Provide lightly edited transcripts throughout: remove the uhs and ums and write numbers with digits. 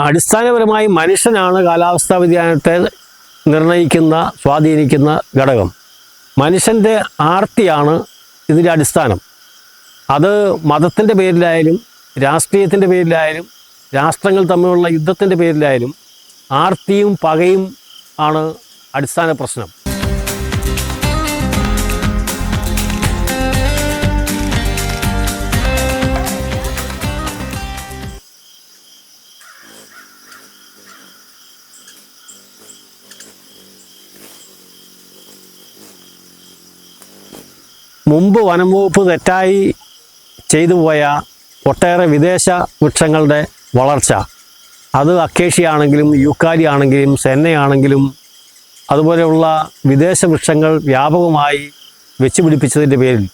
അടിസ്ഥാനപരമായി മനുഷ്യനാണ് കാലാവസ്ഥാ വ്യതിയാനത്തെ സ്വാധീനിക്കുന്ന ഘടകം. മനുഷ്യൻ്റെ ആർത്തിയാണ് ഇതിൻ്റെ അടിസ്ഥാനം. അത് മതത്തിൻ്റെ പേരിലായാലും രാഷ്ട്രീയത്തിൻ്റെ പേരിലായാലും രാഷ്ട്രങ്ങൾ തമ്മിലുള്ള യുദ്ധത്തിൻ്റെ പേരിലായാലും ആർത്തിയും പകയും ആണ് അടിസ്ഥാന പ്രശ്നം. മുമ്പ് വനം വകുപ്പ് തെറ്റായി ചെയ്തു പോയ ഒട്ടേറെ വിദേശ വൃക്ഷങ്ങളുടെ വളർച്ച, അത് അക്കേഷ്യ ആണെങ്കിലും യൂക്കാലി ആണെങ്കിലും സെന്നയാണെങ്കിലും അതുപോലെയുള്ള വിദേശ വൃക്ഷങ്ങൾ വ്യാപകമായി വെച്ചുപിടിപ്പിച്ചതിൻ്റെ പേരിൽ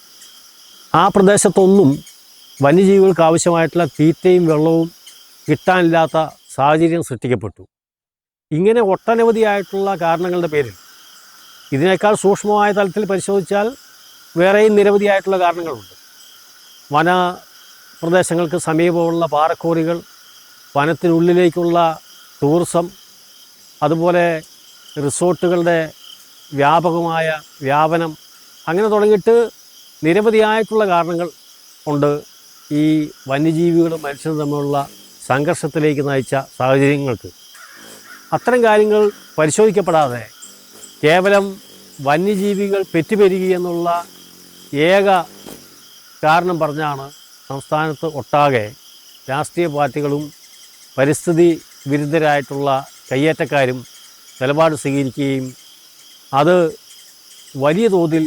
ആ പ്രദേശത്തൊന്നും വന്യജീവികൾക്ക് ആവശ്യമായിട്ടുള്ള തീറ്റയും വെള്ളവും കിട്ടാനില്ലാത്ത സാഹചര്യം സൃഷ്ടിക്കപ്പെട്ടു. ഇങ്ങനെ ഒട്ടനവധിയായിട്ടുള്ള കാരണങ്ങളുടെ പേരിൽ ഇതിനേക്കാൾ സൂക്ഷ്മമായ തലത്തിൽ പരിശോധിച്ചാൽ വേറെയും നിരവധിയായിട്ടുള്ള കാരണങ്ങളുണ്ട്. വന പ്രദേശങ്ങൾക്ക് സമീപമുള്ള പാറക്കോറികൾ, വനത്തിനുള്ളിലേക്കുള്ള ടൂറിസം, അതുപോലെ റിസോർട്ടുകളുടെ വ്യാപകമായ വ്യാപനം, അങ്ങനെ തുടങ്ങിയിട്ട് നിരവധിയായിട്ടുള്ള കാരണങ്ങൾ ഉണ്ട് ഈ വന്യജീവികളും മനുഷ്യനും തമ്മിലുള്ള സംഘർഷത്തിലേക്ക് നയിച്ച സാഹചര്യങ്ങൾക്ക്. അത്തരം കാര്യങ്ങൾ പരിശോധിക്കപ്പെടാതെ കേവലം വന്യജീവികൾ പെറ്റുപെരുകി എന്നുള്ള ഏക കാരണം പറഞ്ഞാണ് സംസ്ഥാനത്ത് ഒട്ടാകെ രാഷ്ട്രീയ പാർട്ടികളും പരിസ്ഥിതി വിരുദ്ധരായിട്ടുള്ള കയ്യേറ്റക്കാരും നിലപാട് സ്വീകരിക്കുകയും അത് വലിയ തോതിൽ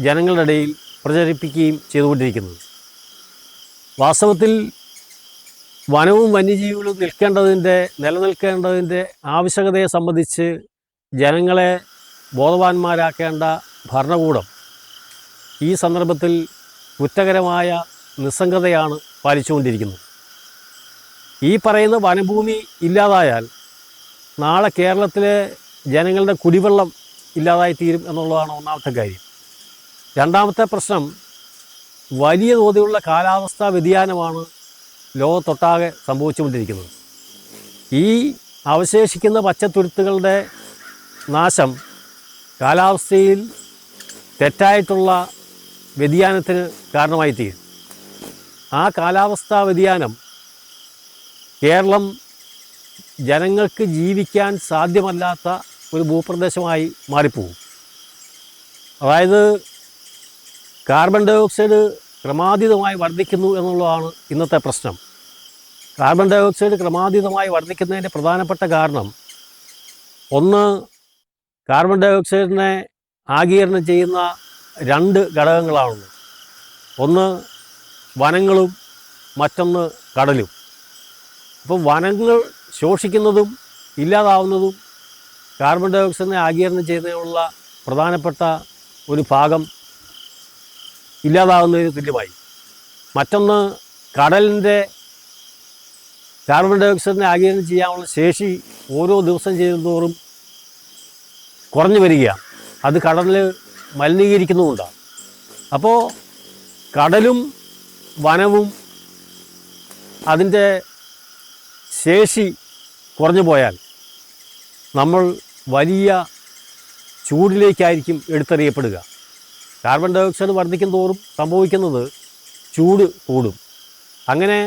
ജനങ്ങളുടെ ഇടയിൽ പ്രചരിപ്പിക്കുകയും ചെയ്തുകൊണ്ടിരിക്കുന്നത്. വാസ്തവത്തിൽ വനവും വന്യജീവികളും നിലനിൽക്കേണ്ടതിൻ്റെ ആവശ്യകതയെ സംബന്ധിച്ച് ജനങ്ങളെ ബോധവാന്മാരാക്കേണ്ട ഭരണകൂടം ഈ സന്ദർഭത്തിൽ കുറ്റകരമായ നിസ്സംഗതയാണ് പാലിച്ചുകൊണ്ടിരിക്കുന്നത്. ഈ പറയുന്ന വനഭൂമി ഇല്ലാതായാൽ നാളെ കേരളത്തിലെ ജനങ്ങളുടെ കുടിവെള്ളം ഇല്ലാതായിത്തീരും എന്നുള്ളതാണ് ഒന്നാമത്തെ കാര്യം. രണ്ടാമത്തെ പ്രശ്നം, വലിയ തോതിലുള്ള കാലാവസ്ഥാ വ്യതിയാനമാണ് ലോകത്തൊട്ടാകെ സംഭവിച്ചുകൊണ്ടിരിക്കുന്നത്. ഈ അവശേഷിക്കുന്ന പച്ചത്തുരുത്തുകളുടെ നാശം കാലാവസ്ഥയിൽ തെറ്റായിട്ടുള്ള വ്യതിയാനത്തിന് കാരണമായി തീരും. ആ കാലാവസ്ഥാ വ്യതിയാനം കേരളം ജനങ്ങൾക്ക് ജീവിക്കാൻ സാധ്യമല്ലാത്ത ഒരു ഭൂപ്രദേശമായി മാറിപ്പോകും. അതായത് കാർബൺ ഡൈ ഓക്സൈഡ് ക്രമാതീതമായി വർദ്ധിക്കുന്നു എന്നുള്ളതാണ് ഇന്നത്തെ പ്രശ്നം. കാർബൺ ഡൈ ഓക്സൈഡ് ക്രമാതീതമായി വർദ്ധിക്കുന്നതിൻ്റെ പ്രധാനപ്പെട്ട കാരണം, ഒന്ന്, കാർബൺ ഡൈ ഓക്സൈഡിനെ ആഗിരണം ചെയ്യുന്ന രണ്ട് ഘടകങ്ങളാണുള്ളത്. ഒന്ന് വനങ്ങളും മറ്റൊന്ന് കടലും. അപ്പോൾ വനങ്ങൾ ശോഷിക്കുന്നതും ഇല്ലാതാവുന്നതും കാർബൺ ഡൈ ഓക്സൈഡിനെ ആഗിരണം ചെയ്യുന്നതിനുള്ള പ്രധാനപ്പെട്ട ഒരു ഭാഗം ഇല്ലാതാവുന്നതിന് തുല്യമായി. മറ്റൊന്ന്, കടലിൻ്റെ കാർബൺ ഡൈ ഓക്സൈഡിനെ ആഗിരണം ചെയ്യാനുള്ള ശേഷി ഓരോ ദിവസം ചെയ്യുന്നതോറും കുറഞ്ഞു വരികയാണ്. അത് കടലിൽ മലിനീകരിക്കുന്നുമുണ്ടാകും. അപ്പോൾ കടലും വനവും അതിൻ്റെ ശേഷി കുറഞ്ഞു പോയാൽ നമ്മൾ വലിയ ചൂടിലേക്കായിരിക്കും എടുത്തെറിയപ്പെടുക. കാർബൺ ഡൈ ഓക്സൈഡ് വർദ്ധിക്കും തോറും സംഭവിക്കുന്നത് ചൂട് കൂടും. അങ്ങനെ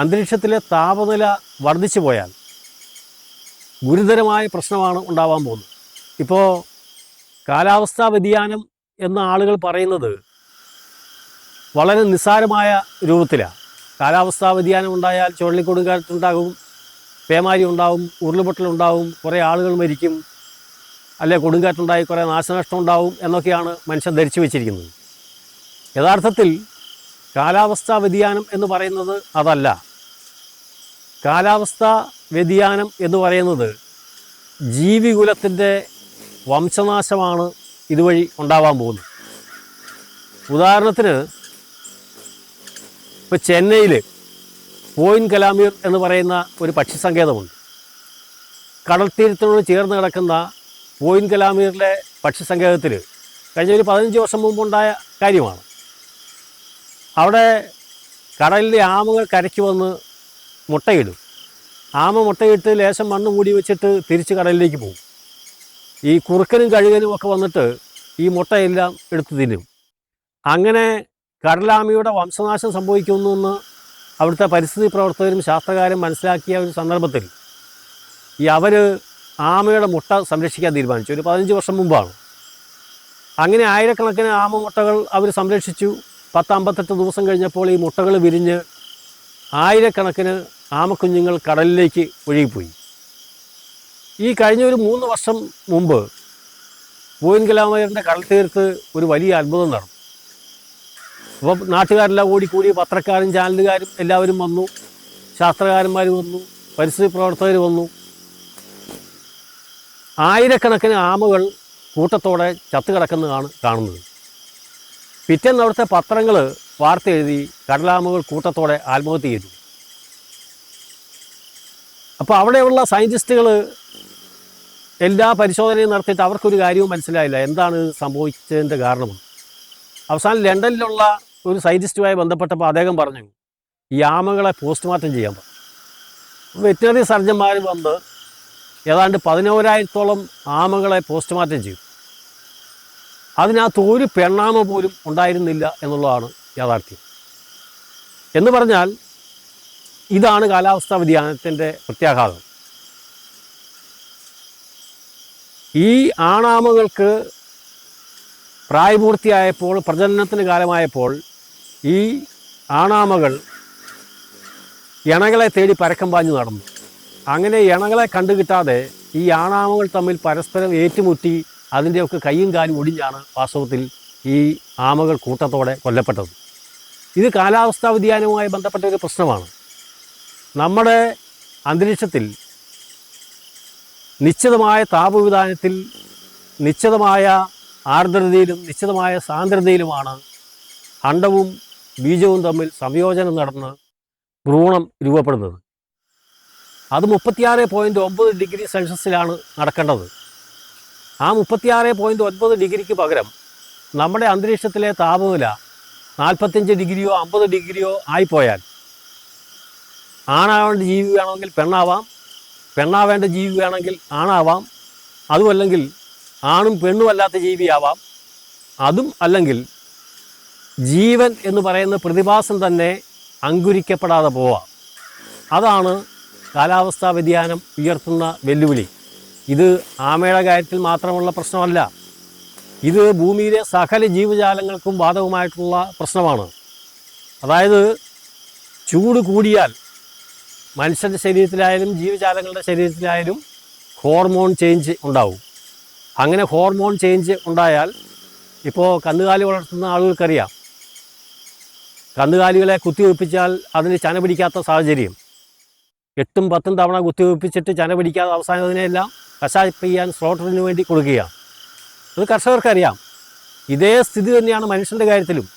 അന്തരീക്ഷത്തിലെ താപനില വർദ്ധിച്ചു പോയാൽ ഗുരുതരമായ പ്രശ്നമാണ് ഉണ്ടാവാൻ പോകുന്നത്. ഇപ്പോൾ കാലാവസ്ഥാ വ്യതിയാനം എന്ന ആളുകൾ പറയുന്നത് വളരെ നിസ്സാരമായ രൂപത്തിലാണ്. കാലാവസ്ഥാ വ്യതിയാനം ഉണ്ടായാൽ ചുഴലിക്കൊടുങ്കാറ്റുണ്ടാകും, പേമാരി ഉണ്ടാവും, ഉരുൾപൊട്ടലുണ്ടാവും, കുറേ ആളുകൾ മരിക്കും, അല്ലെ കൊടുങ്കാറ്റുണ്ടായി കുറേ നാശനഷ്ടം ഉണ്ടാവും എന്നൊക്കെയാണ് മനുഷ്യൻ ധരിച്ചു വെച്ചിരിക്കുന്നത്. യഥാർത്ഥത്തിൽ കാലാവസ്ഥാ വ്യതിയാനം എന്ന് പറയുന്നത് അതല്ല. കാലാവസ്ഥാ വ്യതിയാനം എന്ന് പറയുന്നത് ജീവികുലത്തിൻ്റെ വംശനാശമാണ് ഇതുവഴി ഉണ്ടാവാൻ പോകുന്നത്. ഉദാഹരണത്തിന് ഇപ്പോൾ ചെന്നൈയിൽ പോയിൻ കലാമീർ എന്ന് പറയുന്ന ഒരു പക്ഷി സങ്കേതമുണ്ട്. കടൽ തീരത്തിനോട് ചേർന്ന് കിടക്കുന്ന പോയിൻ കലാമീറിലെ പക്ഷി സങ്കേതത്തിൽ കഴിഞ്ഞ ഒരു 15 വർഷം മുമ്പുണ്ടായ കാര്യമാണ്. അവിടെ കടലിലെ ആമകൾ കരയ്ക്ക് വന്ന് മുട്ടയിടും. ആമ മുട്ടയിട്ട് ലേശം മണ്ണ് മൂടി വെച്ചിട്ട് തിരിച്ച് കടലിലേക്ക് പോകും. ഈ കുറുക്കനും കഴുകനും ഒക്കെ വന്നിട്ട് ഈ മുട്ടയെല്ലാം എടുത്ത് തിന്നും. അങ്ങനെ കടലാമയുടെ വംശനാശം സംഭവിക്കുന്നു എന്ന് അവിടുത്തെ പരിസ്ഥിതി പ്രവർത്തകരും ശാസ്ത്രകാരും മനസ്സിലാക്കിയ ഒരു സന്ദർഭത്തിൽ അവർ ആമയുടെ മുട്ട സംരക്ഷിക്കാൻ തീരുമാനിച്ചു. ഒരു 15 വർഷം മുമ്പാണ്. അങ്ങനെ ആയിരക്കണക്കിന് ആമ മുട്ടകൾ അവർ സംരക്ഷിച്ചു. 10-58 ദിവസം കഴിഞ്ഞപ്പോൾ ഈ മുട്ടകൾ വിരിഞ്ഞ് ആയിരക്കണക്കിന് ആമക്കുഞ്ഞുങ്ങൾ കടലിലേക്ക് ഒഴുകിപ്പോയി. ഈ കഴിഞ്ഞ ഒരു 3 വർഷം മുമ്പ് പൂയൻകലാമയുടെ കടൽ തീരത്ത് ഒരു വലിയ അത്ഭുതം നടന്നു. അപ്പോൾ നാട്ടുകാരെല്ലാം ഓടിക്കൂടി, പത്രക്കാരും ചാനലുകാരും എല്ലാവരും വന്നു, ശാസ്ത്രകാരന്മാർ വന്നു, പരിസ്ഥിതി പ്രവർത്തകർ വന്നു. ആയിരക്കണക്കിന് ആമകൾ കൂട്ടത്തോടെ ചത്തുകിടക്കുന്നതാണ് കാണുന്നത്. പിറ്റേന്ന് അവിടുത്തെ പത്രങ്ങൾ വാർത്ത എഴുതി കടലാമകൾ കൂട്ടത്തോടെ ആത്മഹത്യ ചെയ്തു. അപ്പോൾ അവിടെയുള്ള സയൻറ്റിസ്റ്റുകൾ എല്ലാ പരിശോധനയും നടത്തിയിട്ട് അവർക്കൊരു കാര്യവും മനസ്സിലായില്ല എന്താണ് സംഭവിച്ചതിൻ്റെ കാരണം. അവസാനം ലണ്ടനിലുള്ള ഒരു സയൻറ്റിസ്റ്റുമായി ബന്ധപ്പെട്ടപ്പോൾ അദ്ദേഹം പറഞ്ഞു ഈ ആമകളെ പോസ്റ്റ്മോർട്ടം ചെയ്യാൻ പറഞ്ഞു. വെറ്റിനറി സർജന്മാർ വന്ന് ഏതാണ്ട് 11,000-ഓളം ആമകളെ പോസ്റ്റ്മോർട്ടം ചെയ്തു. അതിനകത്ത് ഒരു പെണ്ണാമ പോലും ഉണ്ടായിരുന്നില്ല എന്നുള്ളതാണ് യാഥാർത്ഥ്യം. എന്ന് പറഞ്ഞാൽ ഇതാണ് കാലാവസ്ഥാ വ്യതിയാനത്തിൻ്റെ പ്രത്യാഘാതം. ഈ ആണാമകൾക്ക് പ്രായപൂർത്തിയായപ്പോൾ, പ്രജനനത്തിന് കാലമായപ്പോൾ ഈ ആണാമകൾ ഇണകളെ തേടി പരക്കം പാഞ്ഞു നടന്നു. അങ്ങനെ ഇണകളെ കണ്ടുകിട്ടാതെ ഈ ആണാമകൾ തമ്മിൽ പരസ്പരം ഏറ്റുമുട്ടി അതിൻ്റെയൊക്കെ കൈയും കാലും ഒടിഞ്ഞാണ് വാസ്തവത്തിൽ ഈ ആമകൾ കൂട്ടത്തോടെ കൊല്ലപ്പെട്ടത്. ഇത് കാലാവസ്ഥാ വ്യതിയാനവുമായി ബന്ധപ്പെട്ട ഒരു പ്രശ്നമാണ്. നമ്മുടെ അന്തരീക്ഷത്തിൽ നിശ്ചിതമായ താപവിധാനത്തിൽ, നിശ്ചിതമായ ആർദ്രതയിലും നിശ്ചിതമായ സാന്ദ്രതയിലുമാണ് അണ്ഡവും ബീജവും തമ്മിൽ സംയോജനം നടന്ന് ഭ്രൂണം രൂപപ്പെടുന്നത്. അത് 36.9 ഡിഗ്രി സെൽഷ്യസിലാണ് നടക്കേണ്ടത്. ആ 36.9 ഡിഗ്രിക്ക് പകരം നമ്മുടെ അന്തരീക്ഷത്തിലെ താപനില 45 ഡിഗ്രിയോ 50 ഡിഗ്രിയോ ആയിപ്പോയാൽ ആണാവേണ്ട ജീവി വേണമെങ്കിൽ പെണ്ണാവാം, പെണ്ണാവേണ്ട ജീവി വേണമെങ്കിൽ ആണാവാം, അതുമല്ലെങ്കിൽ ആണും പെണ്ണും അല്ലാത്ത ജീവിയാവാം, അതും അല്ലെങ്കിൽ ജീവൻ എന്ന് പറയുന്ന പ്രതിഭാസം തന്നെ അങ്കുരിക്കപ്പെടാതെ പോവാം. അതാണ് കാലാവസ്ഥാ വ്യതിയാനം ഉയർത്തുന്ന വെല്ലുവിളി. ഇത് ആമയുടെ കാര്യത്തിൽ മാത്രമുള്ള പ്രശ്നമല്ല, ഇത് ഭൂമിയിലെ സകല ജീവജാലങ്ങൾക്കും ബാധകമായിട്ടുള്ള പ്രശ്നമാണ്. അതായത് ചൂട് കൂടിയാൽ മനുഷ്യൻ്റെ ശരീരത്തിലായാലും ജീവജാലങ്ങളുടെ ശരീരത്തിലായാലും ഹോർമോൺ ചേഞ്ച് ഉണ്ടാവും. അങ്ങനെ ഹോർമോൺ ചേഞ്ച് ഉണ്ടായാൽ, ഇപ്പോൾ കന്നുകാലി വളർത്തുന്ന ആളുകൾക്കറിയാം, കന്നുകാലികളെ കുത്തിവെപ്പിച്ചാൽ അതിന് ചന പിടിക്കാത്ത സാഹചര്യം. 8-10 തവണ കുത്തിവെപ്പിച്ചിട്ട് ചന പിടിക്കാതെ അവസാനം അതിനെല്ലാം കശാപ്പ് ചെയ്യാൻ സ്ലോട്ടറിന് വേണ്ടി കൊടുക്കുകയാണ്. അത് കർഷകർക്കറിയാം. ഇതേ സ്ഥിതി തന്നെയാണ് മനുഷ്യൻ്റെ കാര്യത്തിലും.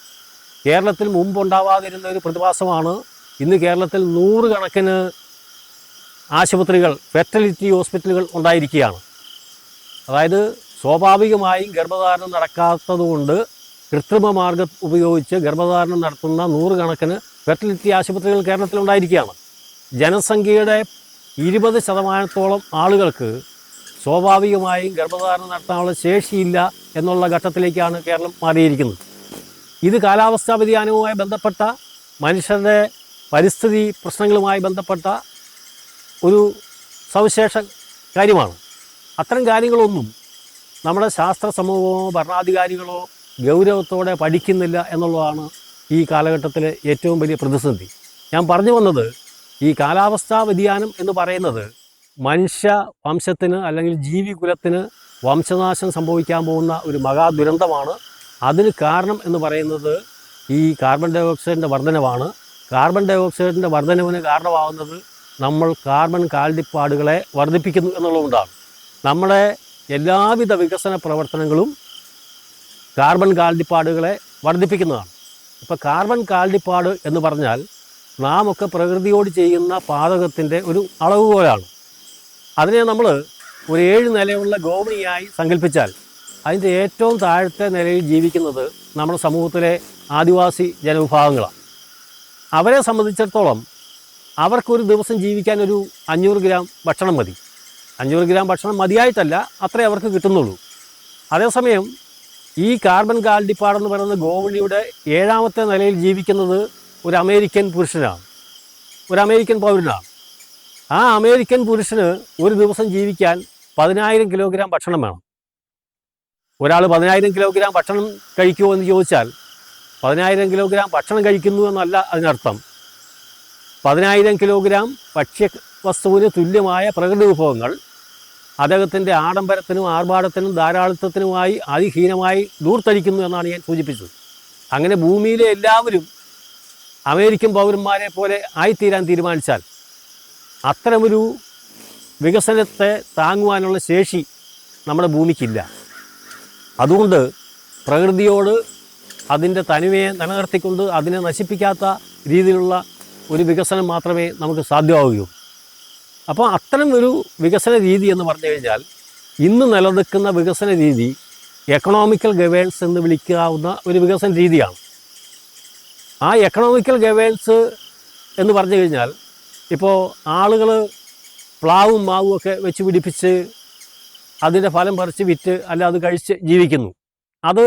കേരളത്തിൽ മുമ്പുണ്ടാവാതിരുന്ന ഒരു പ്രതിഭാസമാണ് ഇന്ന് കേരളത്തിൽ 100 കണക്കിന് ആശുപത്രികൾ, ഫെർട്ടിലിറ്റി ഹോസ്പിറ്റലുകൾ ഉണ്ടായിരിക്കുകയാണ്. അതായത് സ്വാഭാവികമായും ഗർഭധാരണം നടക്കാത്തതുകൊണ്ട് കൃത്രിമ മാർഗം ഉപയോഗിച്ച് ഗർഭധാരണം നടത്തുന്ന 100 കണക്കിന് ഫെർട്ടിലിറ്റി ആശുപത്രികൾ കേരളത്തിൽ ഉണ്ടായിരിക്കുകയാണ്. ജനസംഖ്യയുടെ 20% ആളുകൾക്ക് സ്വാഭാവികമായും ഗർഭധാരണം നടത്താനുള്ള ശേഷിയില്ല എന്നുള്ള ഘട്ടത്തിലേക്കാണ് കേരളം മാറിയിരിക്കുന്നത്. ഇത് കാലാവസ്ഥാ വ്യതിയാനവുമായി ബന്ധപ്പെട്ട, മനുഷ്യരുടെ പരിസ്ഥിതി പ്രശ്നങ്ങളുമായി ബന്ധപ്പെട്ട ഒരു സവിശേഷ കാര്യമാണ്. അത്തരം കാര്യങ്ങളൊന്നും നമ്മുടെ ശാസ്ത്ര സമൂഹമോ ഭരണാധികാരികളോ ഗൗരവത്തോടെ പഠിക്കുന്നില്ല എന്നുള്ളതാണ് ഈ കാലഘട്ടത്തിലെ ഏറ്റവും വലിയ പ്രതിസന്ധി. ഞാൻ പറഞ്ഞു വന്നത്, ഈ കാലാവസ്ഥാ വ്യതിയാനം എന്ന് പറയുന്നത് മനുഷ്യ വംശത്തിന് അല്ലെങ്കിൽ ജീവികുലത്തിന് വംശനാശം സംഭവിക്കാൻ പോകുന്ന ഒരു മഹാദുരന്തമാണ്. അതിന് കാരണം എന്ന് പറയുന്നത് ഈ കാർബൺ ഡൈ ഓക്സൈഡിൻ്റെ വർധനവാണ്. കാർബൺ ഡൈ ഓക്സൈഡിൻ്റെ വർധനവിന് കാരണമാകുന്നത് നമ്മൾ കാർബൺ കാൽഡിപ്പാടുകളെ വർദ്ധിപ്പിക്കുന്നു എന്നുള്ളതുകൊണ്ടാണ്. നമ്മുടെ എല്ലാവിധ വികസന പ്രവർത്തനങ്ങളും കാർബൺ കാൽഡിപ്പാടുകളെ വർദ്ധിപ്പിക്കുന്നതാണ്. ഇപ്പോൾ കാർബൺ കാൽഡിപ്പാട് എന്ന് പറഞ്ഞാൽ നാം ഒക്കെ പ്രകൃതിയോട് ചെയ്യുന്ന പാതകത്തിൻ്റെ ഒരു അളവുകോലാണ്. അതിനെ നമ്മൾ ഒരു 7 നിലയുള്ള ഗോവണിയായി സങ്കല്പിച്ചാൽ അതിൻ്റെ ഏറ്റവും താഴത്തെ നിലയിൽ ജീവിക്കുന്നത് നമ്മുടെ സമൂഹത്തിലെ ആദിവാസി ജനവിഭാഗങ്ങളാണ്. അവരെ സംബന്ധിച്ചിടത്തോളം അവർക്കൊരു ദിവസം ജീവിക്കാൻ ഒരു 500 ഗ്രാം ഭക്ഷണം മതി. 500 ഗ്രാം ഭക്ഷണം മതിയായിട്ടല്ല, അത്രേ അവർക്ക് കിട്ടുന്നുള്ളൂ. അതേസമയം ഈ കാർബൺ കാൽഡിപ്പാടെന്ന് പറയുന്ന ഗോവണിയുടെ 7ാമത്തെ നിലയിൽ ജീവിക്കുന്നത് ഒരു അമേരിക്കൻ പുരുഷനാണ്, ഒരു അമേരിക്കൻ പൗരനാണ്. ആ അമേരിക്കൻ പുരുഷന് ഒരു ദിവസം ജീവിക്കാൻ 10,000 കിലോഗ്രാം ഭക്ഷണം വേണം. ഒരാൾ 10,000 കിലോഗ്രാം ഭക്ഷണം കഴിക്കുമോ എന്ന് ചോദിച്ചാൽ 10,000 കിലോഗ്രാം ഭക്ഷണം കഴിക്കുന്നു എന്നല്ല അതിനർത്ഥം. 10,000 കിലോഗ്രാം ഭക്ഷ്യവസ്തുവിന് തുല്യമായ പ്രകൃതി വിഭവങ്ങൾ അദ്ദേഹത്തിൻ്റെ ആഡംബരത്തിനും ആർഭാടത്തിനും ധാരാളിത്തത്തിനുമായി അതിഹീനമായി ദൂർത്തടിക്കുന്നു എന്നാണ് ഞാൻ സൂചിപ്പിച്ചത്. അങ്ങനെ ഭൂമിയിലെ എല്ലാവരും അമേരിക്കൻ പൗരന്മാരെ പോലെ ആയിത്തീരാൻ തീരുമാനിച്ചാൽ അത്തരമൊരു വികസനത്തെ താങ്ങുവാനുള്ള ശേഷി നമ്മുടെ ഭൂമിക്കില്ല. അതുകൊണ്ട് പ്രകൃതിയോട് അതിൻ്റെ തനിമയെ നിലനിർത്തിക്കൊണ്ട് അതിനെ നശിപ്പിക്കാത്ത രീതിയിലുള്ള ഒരു വികസനം മാത്രമേ നമുക്ക് സാധ്യമാവുകയുള്ളൂ. അപ്പോൾ അത്തരം ഒരു വികസന രീതി എന്ന് പറഞ്ഞു കഴിഞ്ഞാൽ ഇന്ന് നിലനിൽക്കുന്ന വികസന രീതി എക്കണോമിക്കൽ ഗവേൺസ് എന്ന് വിളിക്കാവുന്ന ഒരു വികസന രീതിയാണ്. ആ എക്കണോമിക്കൽ ഗവേൺസ് എന്ന് പറഞ്ഞു കഴിഞ്ഞാൽ ഇപ്പോൾ ആളുകൾ പ്ലാവും മാവും ഒക്കെ വെച്ച് പിടിപ്പിച്ച് അതിൻ്റെ ഫലം പറിച്ച് വിറ്റ് അല്ല അത് കഴിച്ച് ജീവിക്കുന്നു. അത്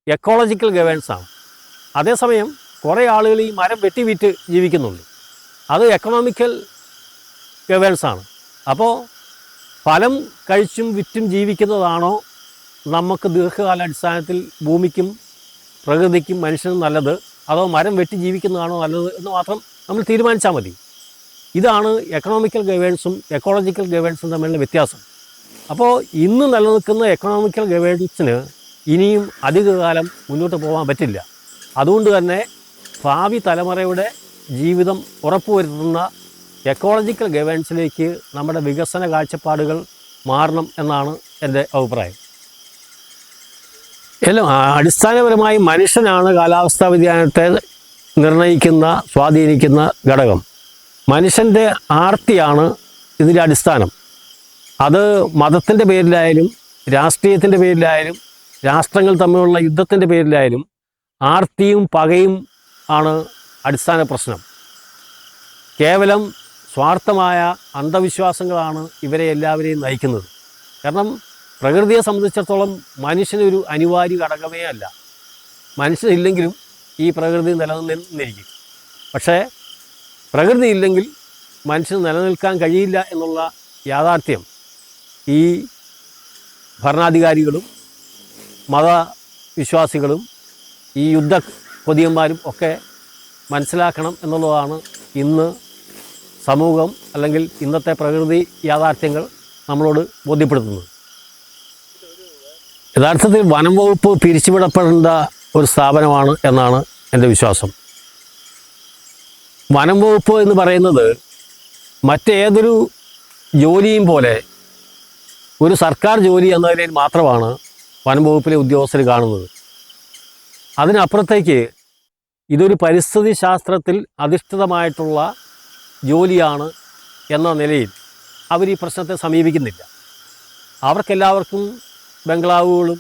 എക്കോളജിക്കൽ ഗവേൺസാണ്. അതേസമയം കുറേ ആളുകൾ ഈ മരം വെട്ടി വിറ്റ് ജീവിക്കുന്നുണ്ട്. അത് എക്കണോമിക്കൽ ഗവേൺസാണ്. അപ്പോൾ ഫലം കഴിച്ചും വിറ്റും ജീവിക്കുന്നതാണോ നമുക്ക് ദീർഘകാലാടിസ്ഥാനത്തിൽ ഭൂമിക്കും പ്രകൃതിക്കും മനുഷ്യനും നല്ലത്, അതോ മരം വെട്ടി ജീവിക്കുന്നതാണോ നല്ലത് എന്ന് മാത്രം നമ്മൾ തീരുമാനിച്ചാൽ മതി. ഇതാണ് എക്കണോമിക്കൽ ഗവേൺസും എക്കോളജിക്കൽ ഗവേൺസും തമ്മിലുള്ള വ്യത്യാസം. അപ്പോൾ ഇന്ന് നിലനിൽക്കുന്ന എക്കണോമിക്കൽ ഗവേൺസിന് ഇനിയും അധികകാലം മുന്നോട്ട് പോകാൻ പറ്റില്ല. അതുകൊണ്ട് തന്നെ ഭാവി തലമുറയുടെ ജീവിതം ഉറപ്പുവരുത്തുന്ന എക്കോളജിക്കൽ ഗവേൺസിലേക്ക് നമ്മുടെ വികസന കാഴ്ചപ്പാടുകൾ മാറണം എന്നാണ് എൻ്റെ അഭിപ്രായം. എല്ലാം അടിസ്ഥാനപരമായി മനുഷ്യനാണ് കാലാവസ്ഥാ വ്യതിയാനത്തെ നിർണ്ണയിക്കുന്ന സ്വാധീനിക്കുന്ന ഘടകം. മനുഷ്യൻ്റെ ആർത്തിയാണ് ഇതിൻ്റെ അടിസ്ഥാനം. അത് മതത്തിൻ്റെ പേരിലായാലും രാഷ്ട്രീയത്തിൻ്റെ പേരിലായാലും രാഷ്ട്രങ്ങൾ തമ്മിലുള്ള യുദ്ധത്തിൻ്റെ പേരിലായാലും ആർത്തിയും പകയും ആണ് അടിസ്ഥാന പ്രശ്നം. കേവലം സ്വാർത്ഥമായ അന്ധവിശ്വാസങ്ങളാണ് ഇവരെ എല്ലാവരെയും നയിക്കുന്നത്. കാരണം പ്രകൃതിയെ സംബന്ധിച്ചിടത്തോളം മനുഷ്യനൊരു അനിവാര്യ ഘടകമേ അല്ല. മനുഷ്യനില്ലെങ്കിലും ഈ പ്രകൃതി നിലനിന്നിരിക്കും. പക്ഷേ പ്രകൃതി ഇല്ലെങ്കിൽ മനുഷ്യന് നിലനിൽക്കാൻ കഴിയില്ല എന്നുള്ള യാഥാർത്ഥ്യം ഈ ഭരണാധികാരികളും മതവിശ്വാസികളും ഈ യുദ്ധ കൊതിയന്മാരും ഒക്കെ മനസ്സിലാക്കണം എന്നുള്ളതാണ് ഇന്ന് സമൂഹം അല്ലെങ്കിൽ ഇന്നത്തെ പ്രകൃതി യാഥാർത്ഥ്യങ്ങൾ നമ്മളോട് ബോധ്യപ്പെടുത്തുന്നത്. യഥാർത്ഥത്തിൽ വനം വകുപ്പ് പിരിച്ചുവിടപ്പെടേണ്ട ഒരു സ്ഥാപനമാണ് എന്നാണ് എൻ്റെ വിശ്വാസം. വനം വകുപ്പ് എന്ന് പറയുന്നത് മറ്റേതൊരു ജോലിയും പോലെ ഒരു സർക്കാർ ജോലി എന്ന നിലയിൽ മാത്രമാണ് വനം വകുപ്പിലെ ഉദ്യോഗസ്ഥർ കാണുന്നത്. അതിനപ്പുറത്തേക്ക് ഇതൊരു പരിസ്ഥിതി ശാസ്ത്രത്തിൽ അധിഷ്ഠിതമായിട്ടുള്ള ജോലിയാണ് എന്ന നിലയിൽ അവർ ഈ പ്രശ്നത്തെ സമീപിക്കുന്നില്ല. അവർക്കെല്ലാവർക്കും ബംഗ്ലാവുകളും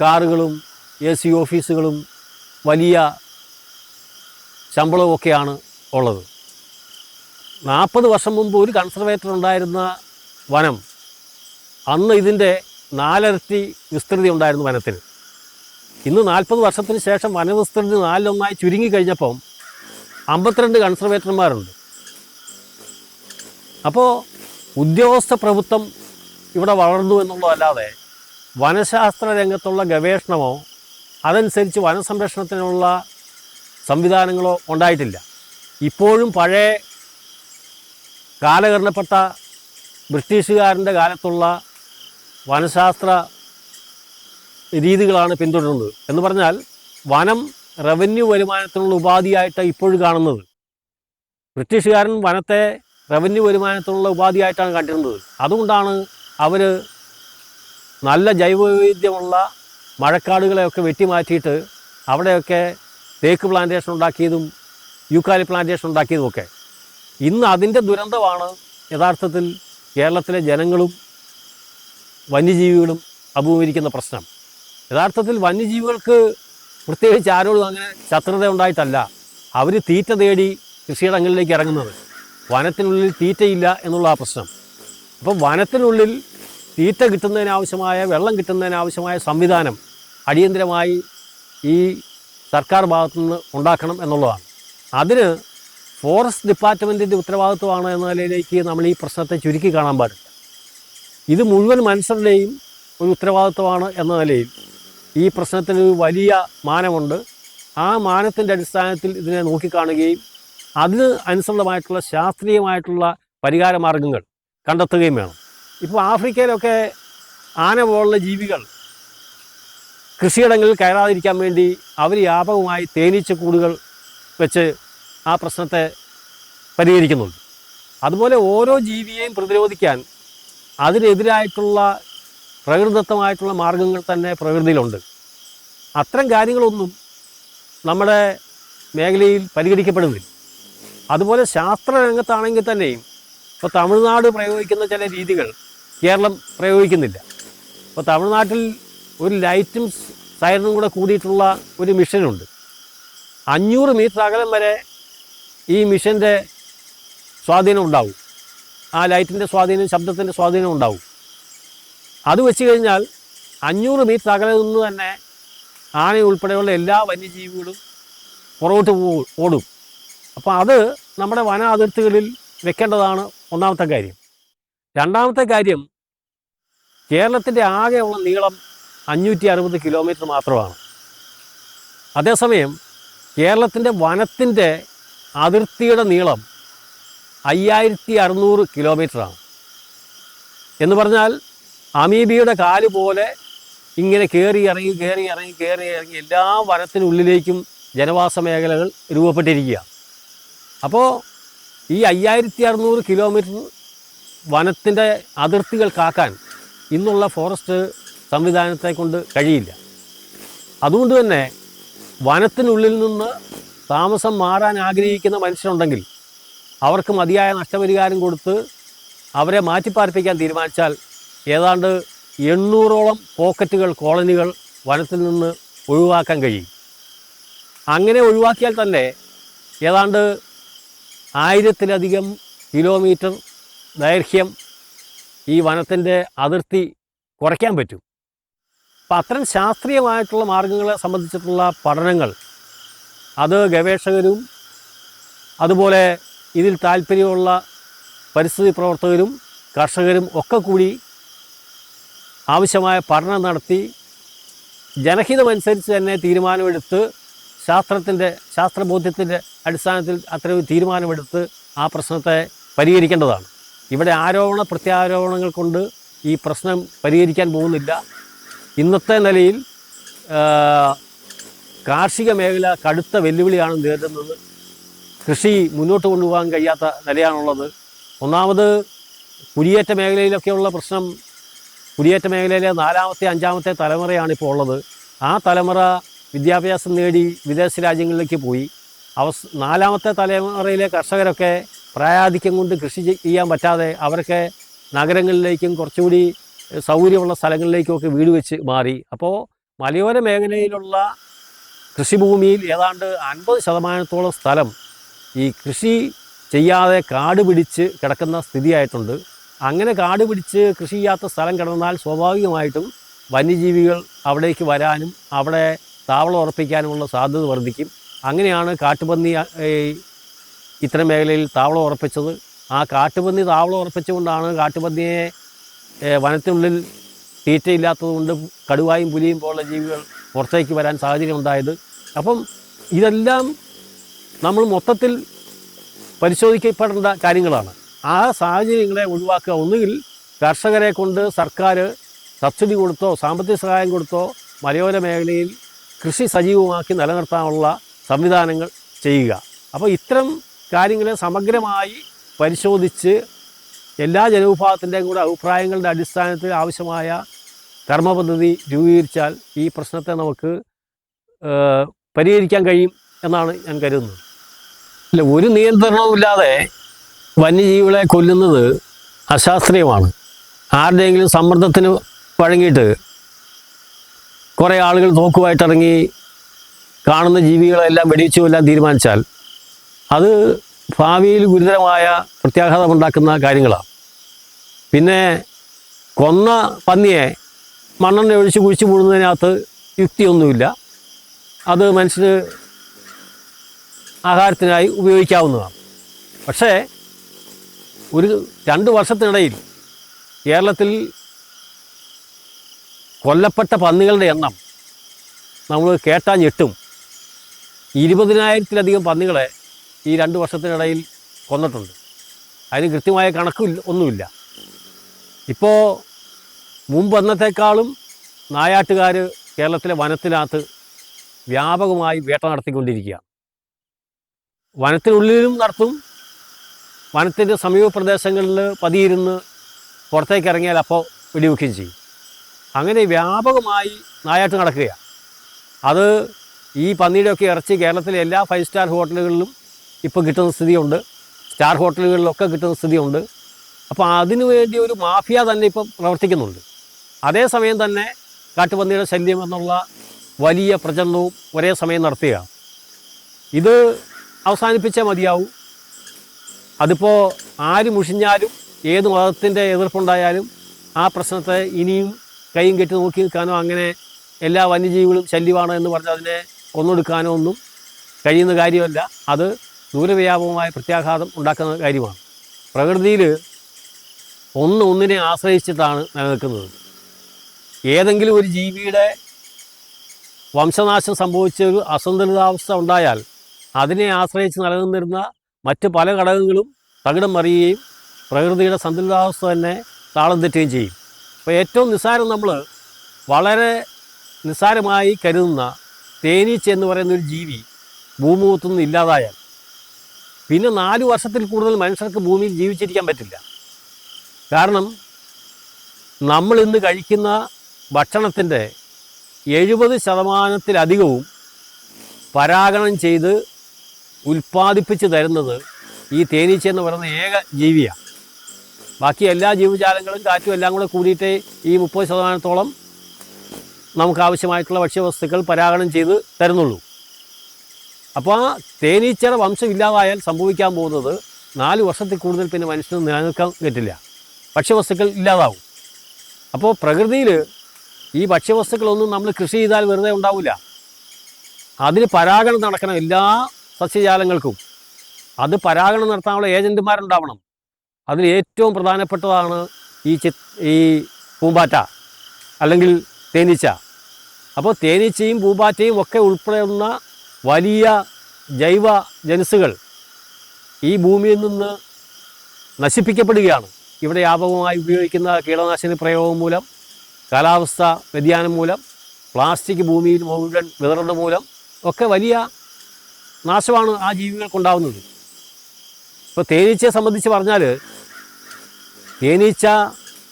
കാറുകളും AC ഓഫീസുകളും വലിയ ശമ്പളവും ഒക്കെയാണ് ഉള്ളത്. 40 വർഷം മുമ്പ് ഒരു കൺസർവേറ്റർ ഉണ്ടായിരുന്ന വനം അന്ന് ഇതിൻ്റെ 4 ഇരട്ടി വിസ്തൃതി ഉണ്ടായിരുന്നു വനത്തിന്. ഇന്ന് 40 വർഷത്തിന് ശേഷം വനവിസ്തൃതി 4-1 ചുരുങ്ങിക്കഴിഞ്ഞപ്പം 52 കൺസർവേറ്റർമാരുണ്ട്. അപ്പോൾ ഉദ്യോഗസ്ഥ പ്രഭുത്വം ഇവിടെ വളർന്നു എന്നുള്ളതല്ലാതെ വനശാസ്ത്ര രംഗത്തുള്ള ഗവേഷണമോ അതനുസരിച്ച് വനസംരക്ഷണത്തിനുള്ള സംവിധാനങ്ങളോ ഉണ്ടായിട്ടില്ല. ഇപ്പോഴും പഴയ കാലഘട്ടപ്പെട്ട ബ്രിട്ടീഷുകാരൻ്റെ കാലത്തുള്ള വനശാസ്ത്ര രീതികളാണ് പിന്തുടരുന്നത്. എന്ന് പറഞ്ഞാൽ വനം റവന്യൂ വരുമാനത്തിനുള്ള ഉപാധിയായിട്ട് ഇപ്പോഴും കാണുന്നത്. ബ്രിട്ടീഷുകാരൻ വനത്തെ റവന്യൂ വരുമാനത്തിനുള്ള ഉപാധിയായിട്ടാണ് കണ്ടിരുന്നത്. അതുകൊണ്ടാണ് അവർ നല്ല ജൈവവൈവിധ്യമുള്ള മഴക്കാടുകളെയൊക്കെ വെട്ടിമാറ്റിയിട്ട് അവിടെയൊക്കെ തേക്ക് പ്ലാന്റേഷൻ ഉണ്ടാക്കിയതും യൂക്കാലി പ്ലാന്റേഷൻ ഉണ്ടാക്കിയതുമൊക്കെ. ഇന്ന് അതിൻ്റെ ദുരന്തമാണ് യഥാർത്ഥത്തിൽ കേരളത്തിലെ ജനങ്ങളും വന്യജീവികളും അഭിമുഖീകരിക്കുന്ന പ്രശ്നം. യഥാർത്ഥത്തിൽ വന്യജീവികൾക്ക് പ്രത്യേകിച്ച് ആരോടും അങ്ങനെ ശത്രുത ഉണ്ടായിട്ടല്ല അവർ തീറ്റ തേടി കൃഷിയിടങ്ങളിലേക്ക് ഇറങ്ങുന്നത്. വനത്തിനുള്ളിൽ തീറ്റയില്ല എന്നുള്ള ആ പ്രശ്നം. അപ്പം വനത്തിനുള്ളിൽ തീറ്റ കിട്ടുന്നതിനാവശ്യമായ, വെള്ളം കിട്ടുന്നതിനാവശ്യമായ സംവിധാനം അടിയന്തരമായി ഈ സർക്കാർ ഭാഗത്തുനിന്ന് ഉണ്ടാക്കണം എന്നുള്ളതാണ്. അതിന് ഫോറസ്റ്റ് ഡിപ്പാർട്ട്മെൻറ്റിൻ്റെ ഉത്തരവാദിത്വമാണ് എന്ന നിലയിലേക്ക് നമ്മൾ ഈ പ്രശ്നത്തെ ചുരുക്കി കാണാൻ പാടില്ല. ഇത് മുഴുവൻ മനുഷ്യരുടെയും ഒരു ഉത്തരവാദിത്വമാണ് എന്ന നിലയിൽ ഈ പ്രശ്നത്തിന് വലിയ മാനമുണ്ട്. ആ മാനത്തിൻ്റെ അടിസ്ഥാനത്തിൽ ഇതിനെ നോക്കിക്കാണുകയും അതിന് അനുസൃതമായിട്ടുള്ള ശാസ്ത്രീയമായിട്ടുള്ള പരിഹാര മാർഗങ്ങൾ കണ്ടെത്തുകയും വേണം. ഇപ്പോൾ ആഫ്രിക്കയിലൊക്കെ ആന പോലുള്ള ജീവികൾ കൃഷിയിടങ്ങളിൽ കയറാതിരിക്കാൻ വേണ്ടി അവർ വ്യാപകമായി തേനീച്ചക്കൂടുകൾ വെച്ച് ആ പ്രശ്നത്തെ പരിഹരിക്കുന്നുണ്ട്. അതുപോലെ ഓരോ ജീവിയെയും പ്രതിരോധിക്കാൻ അതിനെതിരായിട്ടുള്ള പ്രകൃതിദത്തമായിട്ടുള്ള മാർഗങ്ങൾ തന്നെ പ്രകൃതിയിലുണ്ട്. അത്തരം കാര്യങ്ങളൊന്നും നമ്മുടെ മേഖലയിൽ പരിഗണിക്കപ്പെടുന്നില്ല. അതുപോലെ ശാസ്ത്രരംഗത്താണെങ്കിൽ തന്നെയും ഇപ്പോൾ തമിഴ്നാട് പ്രയോഗിക്കുന്ന ചില രീതികൾ കേരളം പ്രയോഗിക്കുന്നില്ല. ഇപ്പോൾ തമിഴ്നാട്ടിൽ ഒരു ലൈറ്റും സൈറനും കൂടെ കൂടിയിട്ടുള്ള ഒരു മിഷനുണ്ട്. 500 മീറ്റർ അകലം വരെ ഈ മിഷൻ്റെ സ്വാധീനം ഉണ്ടാവും. ആ ലൈറ്റിൻ്റെ സ്വാധീനം, ശബ്ദത്തിൻ്റെ സ്വാധീനം ഉണ്ടാവും. അത് വെച്ച് കഴിഞ്ഞാൽ 500 മീറ്റർ അകലെ നിന്ന് തന്നെ ആന ഉൾപ്പെടെയുള്ള എല്ലാ വന്യജീവികളും പുറകോട്ട് ഓടും. അപ്പോൾ അത് നമ്മുടെ വന അതിർത്തികളിൽ വെക്കേണ്ടതാണ് ഒന്നാമത്തെ കാര്യം. രണ്ടാമത്തെ കാര്യം, കേരളത്തിൻ്റെ ആകെയുള്ള നീളം 560 കിലോമീറ്റർ മാത്രമാണ്. അതേസമയം കേരളത്തിൻ്റെ വനത്തിൻ്റെ അതിർത്തിയുടെ നീളം 5600 കിലോമീറ്ററാണ്. എന്ന് പറഞ്ഞാൽ അമീബിയുടെ കാല് പോലെ ഇങ്ങനെ കയറി ഇറങ്ങി എല്ലാ വനത്തിനുള്ളിലേക്കും ജനവാസ മേഖലകൾ രൂപപ്പെട്ടിരിക്കുക. അപ്പോൾ ഈ 5600 കിലോമീറ്റർ വനത്തിൻ്റെ അതിർത്തികൾ കാക്കാൻ ഇന്നുള്ള ഫോറസ്റ്റ് സംവിധാനത്തെ കൊണ്ട് കഴിയില്ല. അതുകൊണ്ട് തന്നെ വനത്തിനുള്ളിൽ നിന്ന് താമസം മാറാൻ ആഗ്രഹിക്കുന്ന മനുഷ്യരുണ്ടെങ്കിൽ അവർക്ക് മതിയായ നഷ്ടപരിഹാരം കൊടുത്ത് അവരെ മാറ്റിപ്പാർപ്പിക്കാൻ തീരുമാനിച്ചാൽ ഏതാണ്ട് 800ഓളം പോക്കറ്റുകൾ, കോളനികൾ വനത്തിൽ നിന്ന് ഒഴിവാക്കാൻ കഴിയും. അങ്ങനെ ഒഴിവാക്കിയാൽ തന്നെ ഏതാണ്ട് 1000-ലധികം കിലോമീറ്റർ ദൈർഘ്യം ഈ വനത്തിൻ്റെ അതിർത്തി കുറയ്ക്കാൻ പറ്റും. അപ്പം അത്തരം ശാസ്ത്രീയമായിട്ടുള്ള മാർഗങ്ങളെ സംബന്ധിച്ചിട്ടുള്ള പഠനങ്ങൾ അത് ഗവേഷകരും അതുപോലെ ഇതിൽ താല്പര്യമുള്ള പരിസ്ഥിതി പ്രവർത്തകരും കർഷകരും ഒക്കെ കൂടി ആവശ്യമായ പഠനം നടത്തി ജനഹിതമനുസരിച്ച് തന്നെ തീരുമാനമെടുത്ത് ശാസ്ത്രബോധ്യത്തിൻ്റെ അടിസ്ഥാനത്തിൽ അത്തരം തീരുമാനമെടുത്ത് ആ പ്രശ്നത്തെ പരിഹരിക്കേണ്ടതാണ്. ഇവിടെ ആരോപണ പ്രത്യാരോപണങ്ങൾ കൊണ്ട് ഈ പ്രശ്നം പരിഹരിക്കാൻ പോകുന്നില്ല. ഇന്നത്തെ നിലയിൽ കാർഷിക മേഖല കടുത്ത വെല്ലുവിളിയാണ് നേരിടുന്നത്. കൃഷി മുന്നോട്ട് കൊണ്ടുപോകാൻ കഴിയാത്ത നിലയാണുള്ളത്. ഒന്നാമത് കുടിയേറ്റ മേഖലയിലൊക്കെയുള്ള പ്രശ്നം, കുടിയേറ്റ മേഖലയിലെ 4ാമത്തെ 5ാമത്തെ തലമുറയാണ് ഇപ്പോൾ ഉള്ളത്. ആ തലമുറ വിദ്യാഭ്യാസം നേടി വിദേശ രാജ്യങ്ങളിലേക്ക് പോയി. 4ാമത്തെ തലമുറയിലെ കർഷകരൊക്കെ പ്രായാധിക്യം കൊണ്ട് കൃഷി ചെയ്യാൻ പറ്റാതെ അവരൊക്കെ നഗരങ്ങളിലേക്കും കുറച്ചുകൂടി സൗകര്യമുള്ള സ്ഥലങ്ങളിലേക്കുമൊക്കെ വീട് വെച്ച് മാറി. അപ്പോൾ മലയോര മേഖലയിലുള്ള കൃഷിഭൂമിയിൽ ഏതാണ്ട് 50% സ്ഥലം ഈ കൃഷി ചെയ്യാതെ കാട് പിടിച്ച് കിടക്കുന്ന സ്ഥിതിയായിട്ടുണ്ട്. അങ്ങനെ കാട് പിടിച്ച് കൃഷി ചെയ്യാത്ത സ്ഥലം കിടന്നാൽ സ്വാഭാവികമായിട്ടും വന്യജീവികൾ അവിടേക്ക് വരാനും അവിടെ താവളം ഉറപ്പിക്കാനുമുള്ള സാധ്യത വർദ്ധിക്കും. അങ്ങനെയാണ് കാട്ടുപന്നി ഇത്തരം മേഖലയിൽ താവളം ഉറപ്പിച്ചത്. ആ കാട്ടുപന്നി താവളം ഉറപ്പിച്ചുകൊണ്ടാണ് കാട്ടുപന്നിയെ വനത്തിനുള്ളിൽ തീറ്റയില്ലാത്തതുകൊണ്ട് കടുവായും പുലിയും പോലുള്ള ജീവികൾ പുറത്തേക്ക് വരാൻ സാഹചര്യം ഉണ്ടായത്. അപ്പം ഇതെല്ലാം നമ്മൾ മൊത്തത്തിൽ പരിശോധിക്കപ്പെടേണ്ട കാര്യങ്ങളാണ്. ആ സാഹചര്യങ്ങളെ ഒഴിവാക്കുക. ഒന്നുകിൽ കർഷകരെ കൊണ്ട് സർക്കാർ സബ്സിഡി കൊടുത്തോ സാമ്പത്തിക സഹായം കൊടുത്തോ മലയോര മേഖലയിൽ കൃഷി സജീവമാക്കി നിലനിർത്താനുള്ള സംവിധാനങ്ങൾ ചെയ്യുക. അപ്പോൾ ഇത്തരം കാര്യങ്ങളെ സമഗ്രമായി പരിശോധിച്ച് എല്ലാ ജനവിഭാഗത്തിൻ്റെയും കൂടെ അഭിപ്രായങ്ങളുടെ അടിസ്ഥാനത്തിൽ ആവശ്യമായ കർമ്മപദ്ധതി രൂപീകരിച്ചാൽ ഈ പ്രശ്നത്തെ നമുക്ക് പരിഹരിക്കാൻ കഴിയും എന്നാണ് ഞാൻ കരുതുന്നത്. അല്ല, ഒരു നിയന്ത്രണവുമില്ലാതെ വന്യജീവികളെ കൊല്ലുന്നത് അശാസ്ത്രീയമാണ്. ആരുടെയെങ്കിലും സമ്മർദ്ദത്തിന് വഴങ്ങിയിട്ട് കുറേ ആളുകൾ തോക്കുമായിട്ടിറങ്ങി കാണുന്ന ജീവികളെല്ലാം വെടിവെച്ചു കൊല്ലാൻ തീരുമാനിച്ചാൽ അത് ഭാവിയിൽ ഗുരുതരമായ പ്രത്യാഘാതമുണ്ടാക്കുന്ന കാര്യങ്ങളാണ്. പിന്നെ കൊന്ന പന്നിയെ മണ്ണെണ്ണ ഒഴിച്ച് കുഴിച്ച് മൂടുന്നതിനകത്ത് യുക്തിയൊന്നുമില്ല. അത് മനുഷ്യന് ആഹാരത്തിനായി ഉപയോഗിക്കാവുന്നതാണ്. പക്ഷേ ഒരു 2 വർഷത്തിനിടയിൽ കേരളത്തിൽ കൊല്ലപ്പെട്ട പന്നികളുടെ എണ്ണം നമ്മൾ കേട്ടാൽ ഞെട്ടും. 20,000-ലധികം പന്നികളെ ഈ 2 വർഷത്തിനിടയിൽ കൊന്നിട്ടുണ്ട്. അതിന് കൃത്യമായ ഒന്നുമില്ല. ഇപ്പോൾ മുമ്പ് അന്നത്തെക്കാളും നായാട്ടുകാർ കേരളത്തിലെ വനത്തിനകത്ത് വ്യാപകമായി വേട്ട നടത്തിക്കൊണ്ടിരിക്കുകയാണ്. വനത്തിനുള്ളിലും നടത്തും, വനത്തിൻ്റെ സമീപ പ്രദേശങ്ങളിൽ പതിയിരുന്ന് പുറത്തേക്ക് ഇറങ്ങിയാൽ അപ്പോൾ വെടിവെക്കുകയും ചെയ്യും. അങ്ങനെ വ്യാപകമായി നായാട്ട് നടക്കുകയാണ്. അത് ഈ പന്നിയുടെയൊക്കെ ഇറച്ചി കേരളത്തിലെ എല്ലാ 5 സ്റ്റാർ ഹോട്ടലുകളിലും ഇപ്പോൾ കിട്ടുന്ന സ്ഥിതിയുണ്ട്, സ്റ്റാർ ഹോട്ടലുകളിലൊക്കെ കിട്ടുന്ന സ്ഥിതിയുണ്ട്. അപ്പോൾ അതിനു വേണ്ടി ഒരു മാഫിയ തന്നെ ഇപ്പം പ്രവർത്തിക്കുന്നുണ്ട്. അതേസമയം തന്നെ കാട്ടുപന്നിയുടെ ശല്യം എന്നുള്ള വലിയ പ്രചരണവും ഒരേ സമയം നടത്തുകയാണ്. ഇത് അവസാനിപ്പിച്ചേ മതിയാവും. അതിപ്പോൾ ആര് മുഷിഞ്ഞാലും ഏത് മതത്തിൻ്റെ എതിർപ്പുണ്ടായാലും ആ പ്രശ്നത്തെ ഇനിയും കൈയും കെട്ടി നോക്കി നിൽക്കാനോ അങ്ങനെ എല്ലാ വന്യജീവികളും ശല്യമാണ് എന്ന് പറഞ്ഞ് അതിനെ കൊന്നൊടുക്കാനോ ഒന്നും കഴിയുന്ന കാര്യമല്ല. അത് ദൂരവ്യാപകമായ പ്രത്യാഘാതം ഉണ്ടാക്കുന്ന കാര്യമാണ്. പ്രകൃതിയിൽ ഒന്നിനെ ആശ്രയിച്ചിട്ടാണ് നിലനിൽക്കുന്നത്. ഏതെങ്കിലും ഒരു ജീവിയുടെ വംശനാശം സംഭവിച്ച ഒരു അസന്തുലിതാവസ്ഥ ഉണ്ടായാൽ അതിനെ ആശ്രയിച്ച് നിലനിന്നിരുന്ന മറ്റ് പല ഘടകങ്ങളും തകിടം മറിയുകയും പ്രകൃതിയുടെ സന്തുലിതാവസ്ഥ തന്നെ താളം തെറ്റുകയും ചെയ്യും. അപ്പോൾ ഏറ്റവും നിസ്സാരം, നമ്മൾ വളരെ നിസ്സാരമായി കരുതുന്ന തേനീച്ച എന്ന് പറയുന്നൊരു ജീവി ഭൂമുഖത്തുനിന്ന് ഇല്ലാതായാൽ പിന്നെ 4 വർഷത്തിൽ കൂടുതൽ മനുഷ്യർക്ക് ഭൂമിയിൽ ജീവിച്ചിരിക്കാൻ പറ്റില്ല. കാരണം നമ്മൾ ഇന്ന് കഴിക്കുന്ന ഭക്ഷണത്തിൻ്റെ 70%-ലധികവും പരാഗണം ചെയ്ത് ഉൽപ്പാദിപ്പിച്ച് തരുന്നത് ഈ തേനീച്ച എന്ന് പറയുന്ന ഏക ജീവിയാണ്. ബാക്കി എല്ലാ ജീവജാലങ്ങളും കാറ്റും എല്ലാം കൂടെ കൂടിയിട്ടേ ഈ 30%-ഓളം നമുക്ക് ആവശ്യമായിട്ടുള്ള ഭക്ഷ്യവസ്തുക്കൾ പരാഗണം ചെയ്ത് തരുന്നുള്ളൂ. അപ്പോൾ ആ തേനീച്ചയുടെ വംശം ഇല്ലാതായാൽ സംഭവിക്കാൻ പോകുന്നത് 4 വർഷത്തിൽ കൂടുതൽ പിന്നെ മനുഷ്യന് നിലനിൽക്കാൻ പറ്റില്ല, ഭക്ഷ്യവസ്തുക്കൾ ഇല്ലാതാവും. അപ്പോൾ പ്രകൃതിയിൽ ഈ ഭക്ഷ്യവസ്തുക്കളൊന്നും നമ്മൾ കൃഷി ചെയ്താൽ വെറുതെ ഉണ്ടാവില്ല. അതിന് പരാഗണം നടക്കണം എല്ലാ സസ്യജാലങ്ങൾക്കും. അത് പരാഗണം നടത്താനുള്ള ഏജൻറ്റുമാരുണ്ടാവണം. അതിൽ ഏറ്റവും പ്രധാനപ്പെട്ടതാണ് ഈ പൂമ്പാറ്റ അല്ലെങ്കിൽ തേനീച്ച. അപ്പോൾ തേനീച്ചയും പൂമ്പാറ്റയും ഒക്കെ ഉൾപ്പെടുന്ന വലിയ ജൈവ ജനുസുകൾ ഈ ഭൂമിയിൽ നിന്ന് നശിപ്പിക്കപ്പെടുകയാണ്. ഇവിടെ വ്യാപകമായി ഉപയോഗിക്കുന്ന കീടനാശിനി പ്രയോഗം മൂലം, കാലാവസ്ഥ വ്യതിയാനം മൂലം, പ്ലാസ്റ്റിക് ഭൂമിയിൽ മുഴുവൻ വിതറുന്നത് മൂലം ഒക്കെ വലിയ നാശമാണ് ആ ജീവികൾക്കുണ്ടാകുന്നത്. ഇപ്പോൾ തേനീച്ചയെ സംബന്ധിച്ച് പറഞ്ഞാൽ, തേനീച്ച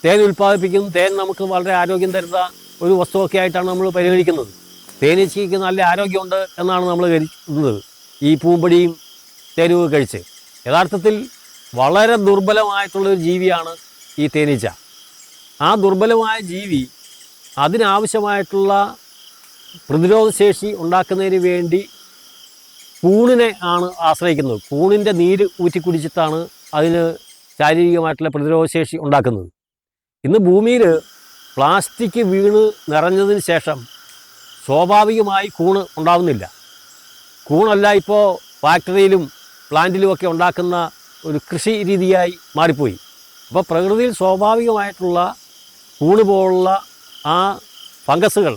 തേൻ ഉൽപ്പാദിപ്പിക്കും. തേൻ നമുക്ക് വളരെ ആരോഗ്യം തരുന്ന ഒരു വസ്തുവൊക്കെ ആയിട്ടാണ് നമ്മൾ പരിഗണിക്കുന്നത്. തേനീച്ചയ്ക്ക് നല്ല ആരോഗ്യമുണ്ട് എന്നാണ് നമ്മൾ കരുതുന്നത് ഈ പൂമ്പൊടിയും തേനുമൊക്കെ കഴിച്ച്. യഥാർത്ഥത്തിൽ വളരെ ദുർബലമായിട്ടുള്ളൊരു ജീവിയാണ് ഈ തേനീച്ച. ആ ദുർബലമായ ജീവി അതിനാവശ്യമായിട്ടുള്ള പ്രതിരോധശേഷി ഉണ്ടാക്കുന്നതിന് വേണ്ടി കൂണിനെ ആണ് ആശ്രയിക്കുന്നത്. കൂണിൻ്റെ നീര് ഊറ്റി കുടിച്ചിട്ടാണ് അതിന് ശാരീരികമായിട്ടുള്ള പ്രതിരോധശേഷി ഉണ്ടാക്കുന്നത്. ഇന്ന് ഭൂമിയിൽ പ്ലാസ്റ്റിക് വീണ് നിറഞ്ഞതിന് ശേഷം സ്വാഭാവികമായി കൂണ് ഉണ്ടാവുന്നില്ല. കൂണല്ല ഇപ്പോൾ ഫാക്ടറിയിലും പ്ലാന്റിലുമൊക്കെ ഉണ്ടാക്കുന്ന ഒരു കൃഷി രീതിയായി മാറിപ്പോയി. അപ്പോൾ പ്രകൃതിയിൽ സ്വാഭാവികമായിട്ടുള്ള കൂണ് പോലുള്ള ആ ഫംഗസുകൾ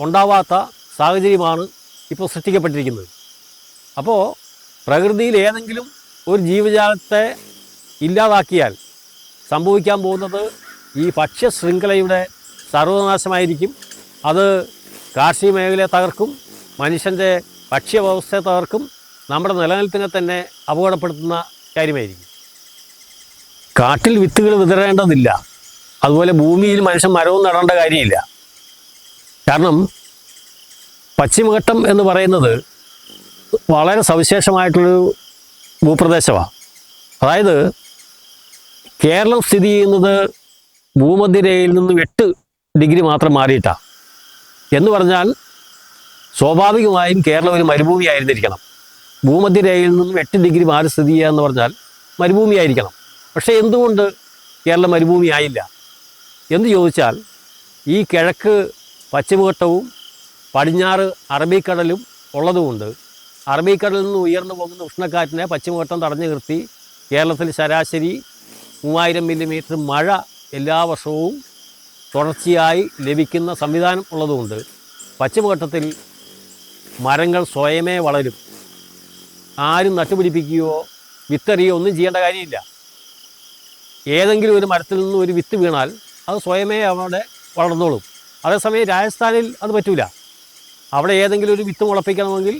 ഉണ്ടാവാത്ത സാഹചര്യമാണ് ഇപ്പോൾ സൃഷ്ടിക്കപ്പെട്ടിരിക്കുന്നത്. അപ്പോൾ പ്രകൃതിയിൽ ഏതെങ്കിലും ഒരു ജീവജാലത്തെ ഇല്ലാതാക്കിയാൽ സംഭവിക്കാൻ പോകുന്നത് ഈ ഭക്ഷ്യശൃംഖലയുടെ സർവനാശമായിരിക്കും. അത് കാർഷിക മേഖലയെ തകർക്കും, മനുഷ്യൻ്റെ ഭക്ഷ്യവ്യവസ്ഥയെ തകർക്കും, നമ്മുടെ നിലനിൽപ്പിനെ തന്നെ അപകടപ്പെടുത്തുന്ന കാര്യമായിരിക്കും. കാട്ടിൽ വിത്തുകൾ വിതറേണ്ടതില്ല, അതുപോലെ ഭൂമിയിൽ മനുഷ്യൻ മരവും നടേണ്ട കാര്യമില്ല. കാരണം പശ്ചിമഘട്ടം എന്ന് പറയുന്നത് വളരെ സവിശേഷമായിട്ടുള്ളൊരു ഭൂപ്രദേശമാണ്. അതായത് കേരളം സ്ഥിതി ചെയ്യുന്നത് ഭൂമധ്യരേഖയിൽ നിന്നും 8 ഡിഗ്രി മാത്രം മാറിയിട്ടാണ്. എന്ന് പറഞ്ഞാൽ സ്വാഭാവികമായും കേരളം ഒരു മരുഭൂമി ആയിരുന്നിരിക്കണം. ഭൂമധ്യരേഖയിൽ നിന്നും 8 ഡിഗ്രി മാറി സ്ഥിതി ചെയ്യുക എന്ന് പറഞ്ഞാൽ മരുഭൂമിയായിരിക്കണം. പക്ഷേ എന്തുകൊണ്ട് കേരളം മരുഭൂമി ആയില്ല എന്ന് ചോദിച്ചാൽ, ഈ കിഴക്ക് പശ്ചിമഘട്ടവും പടിഞ്ഞാറ് അറബിക്കടലും ഉള്ളതുകൊണ്ട് അറബിക്കടലിൽ നിന്ന് ഉയർന്നു പോകുന്ന ഉഷ്ണക്കാറ്റിനെ പശ്ചിമഘട്ടം തടഞ്ഞു നിർത്തി കേരളത്തിൽ ശരാശരി 3000 മില്ലിമീറ്റർ മഴ എല്ലാ വർഷവും തുടർച്ചയായി ലഭിക്കുന്ന സംവിധാനം ഉള്ളതുകൊണ്ട് പശ്ചിമഘട്ടത്തിൽ മരങ്ങൾ സ്വയമേ വളരും. ആരും നട്ടുപിടിപ്പിക്കുകയോ വിത്തെറിയോ ഒന്നും ചെയ്യേണ്ട കാര്യമില്ല. ഏതെങ്കിലും ഒരു മരത്തിൽ നിന്ന് ഒരു വിത്ത് വീണാൽ അത് സ്വയമേ അവിടെ വളർന്നോളും. അതേസമയം രാജസ്ഥാനിൽ അത് പറ്റില്ല. അവിടെ ഏതെങ്കിലും ഒരു വിത്ത് മുളപ്പിക്കണമെങ്കിൽ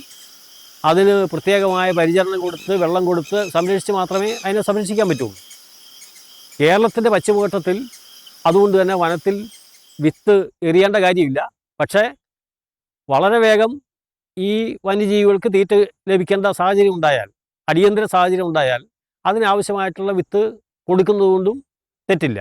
അതിന് പ്രത്യേകമായ പരിചരണം കൊടുത്ത് വെള്ളം കൊടുത്ത് സംരക്ഷിച്ച് മാത്രമേ അതിനെ സംരക്ഷിക്കാൻ പറ്റുള്ളൂ. കേരളത്തിൻ്റെ പശ്ചിമഘട്ടത്തിൽ അതുകൊണ്ട് തന്നെ വനത്തിൽ വിത്ത് എറിയേണ്ട കാര്യമില്ല. പക്ഷേ വളരെ വേഗം ഈ വന്യജീവികൾക്ക് തീറ്റ ലഭിക്കേണ്ട സാഹചര്യം ഉണ്ടായാൽ, അടിയന്തര സാഹചര്യം ഉണ്ടായാൽ അതിനാവശ്യമായിട്ടുള്ള വിത്ത് കൊടുക്കുന്നതുകൊണ്ടും തെറ്റില്ല.